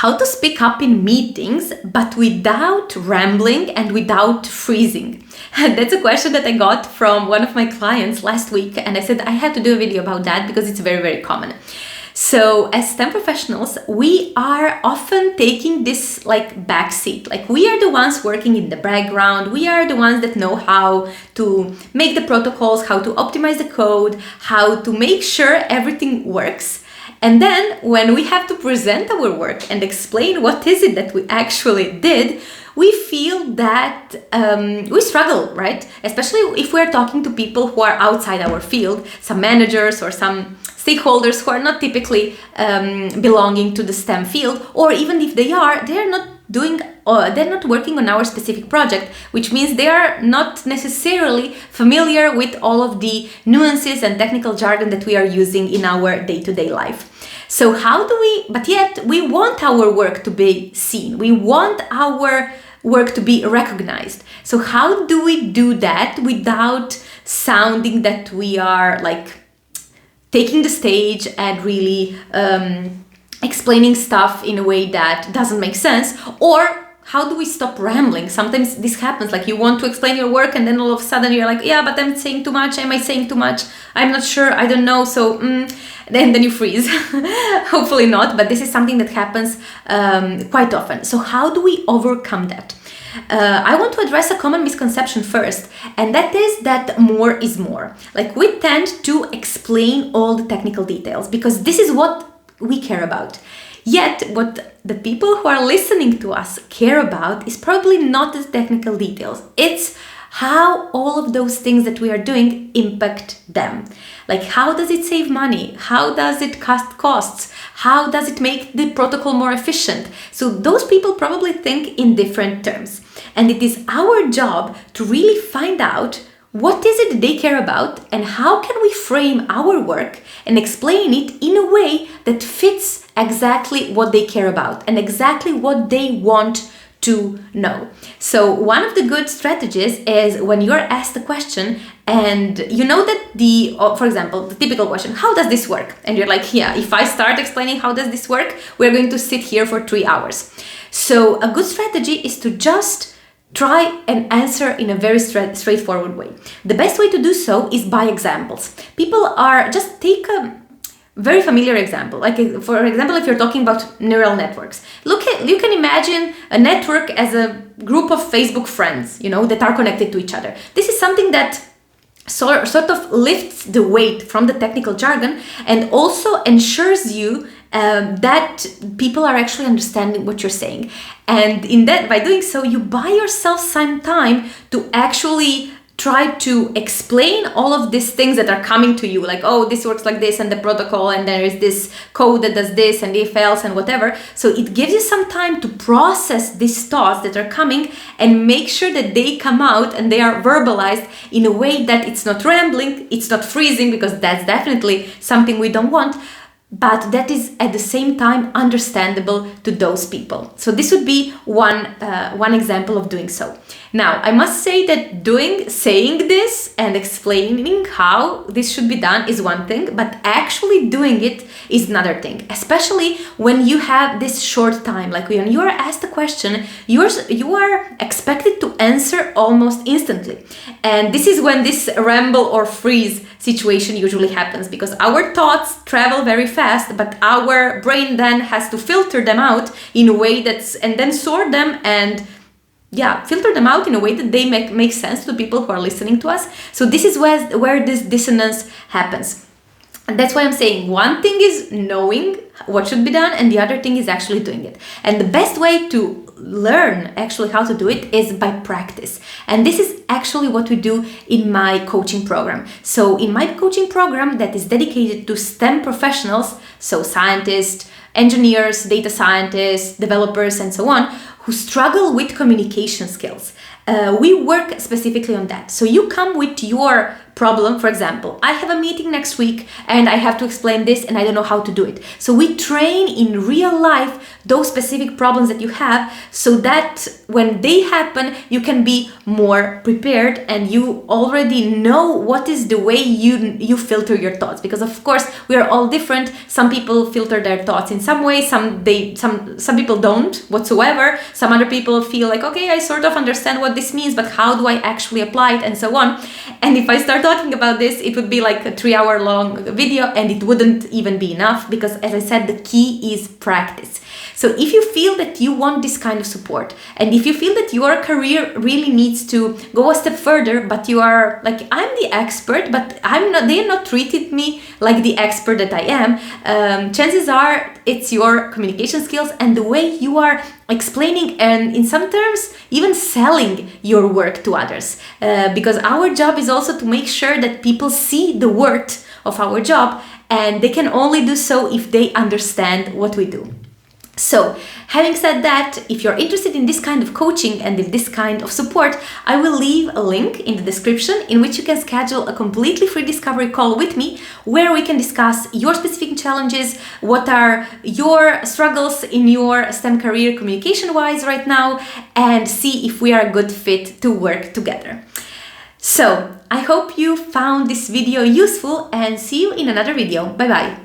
how to speak up in meetings, but without rambling and without freezing. That's a question that I got from one of my clients last week, and I said I had to do a video about that because it's very, very common. So as STEM professionals, we are often taking this like backseat. Like we are the ones working in the background. We are the ones that know how to make the protocols, how to optimize the code, how to make sure everything works. And then when we have to present our work and explain what is it that we actually did, we feel that we struggle, right? Especially if we're talking to people who are outside our field, some managers or some stakeholders who are not typically belonging to the STEM field, or even if they are, they're not working on our specific project, which means they are not necessarily familiar with all of the nuances and technical jargon that we are using in our day-to-day life. So but yet we want our work to be seen. We want our work to be recognized. So how do we do that without sounding that we are like taking the stage and really explaining stuff in a way that doesn't make sense? Or how do we stop rambling? Sometimes this happens, like you want to explain your work and then all of a sudden you're like, yeah, but I'm saying too much. Am I saying too much? I'm not sure. I don't know. So then you freeze. Hopefully not, but this is something that happens quite often. So how do we overcome that? I want to address a common misconception first, and that is that more is more. Like we tend to explain all the technical details because this is what we care about. Yet what the people who are listening to us care about is probably not the technical details. It's how all of those things that we are doing impact them. Like how does it save money? How does it cut costs? How does it make the protocol more efficient? So those people probably think in different terms. And it is our job to really find out what is it that they care about and how can we frame our work and explain it in a way that fits exactly what they care about and exactly what they want to know. So one of the good strategies is when you're asked a question and you know that for example, the typical question, how does this work? And you're like, yeah, if I start explaining how does this work, we're going to sit here for 3 hours. So a good strategy is to just try and answer in a very straightforward way. The best way to do so is by examples. Just take a very familiar example. Like for example, if you're talking about neural networks, you can imagine a network as a group of Facebook friends, that are connected to each other. This is something that sort of lifts the weight from the technical jargon and also ensures you that people are actually understanding what you're saying. And by doing so, you buy yourself some time to actually try to explain all of these things that are coming to you, like, oh, this works like this and the protocol, and there is this code that does this and if else and whatever. So it gives you some time to process these thoughts that are coming and make sure that they come out and they are verbalized in a way that it's not rambling, it's not freezing, because that's definitely something we don't want, but that is at the same time understandable to those people. So this would be one example of doing so. Now, I must say that saying this and explaining how this should be done is one thing, but actually doing it is another thing, especially when you have this short time. Like when you are asked a question, you are expected to answer almost instantly. And this is when this ramble or freeze situation usually happens, because our thoughts travel very fast, but our brain then has to filter them out in a way and then sort them and filter them out in a way that they make sense to people who are listening to us. So this is where this dissonance happens. And that's why I'm saying one thing is knowing what should be done and the other thing is actually doing it. And the best way to learn actually how to do it is by practice. And this is actually what we do in my coaching program. So in my coaching program that is dedicated to STEM professionals, so scientists, engineers, data scientists, developers, and so on, who struggle with communication skills. We work specifically on that. So you come with your problem. For example, I have a meeting next week and I have to explain this and I don't know how to do it. So we train in real life those specific problems that you have, so that when they happen, you can be more prepared and you already know what is the way you filter your thoughts. Because of course we are all different. Some people filter their thoughts in some way, some people don't whatsoever. Some other people feel like, okay, I sort of understand what this means, but how do I actually apply it, and so on. And if I start talking about this, it would be like a 3-hour long video and it wouldn't even be enough, because as I said, the key is practice. So if you feel that you want this kind of support, and if you feel that your career really needs to go a step further, but you are like, I'm the expert, but they are not treated me like the expert that I am, chances are it's your communication skills and the way you are explaining and in some terms even selling your work to others. Because our job is also to make sure that people see the worth of our job, and they can only do so if they understand what we do. So, having said that, if you're interested in this kind of coaching and in this kind of support, I will leave a link in the description in which you can schedule a completely free discovery call with me, where we can discuss your specific challenges, what are your struggles in your STEM career communication-wise right now, and see if we are a good fit to work together. So, I hope you found this video useful, and see you in another video. Bye bye.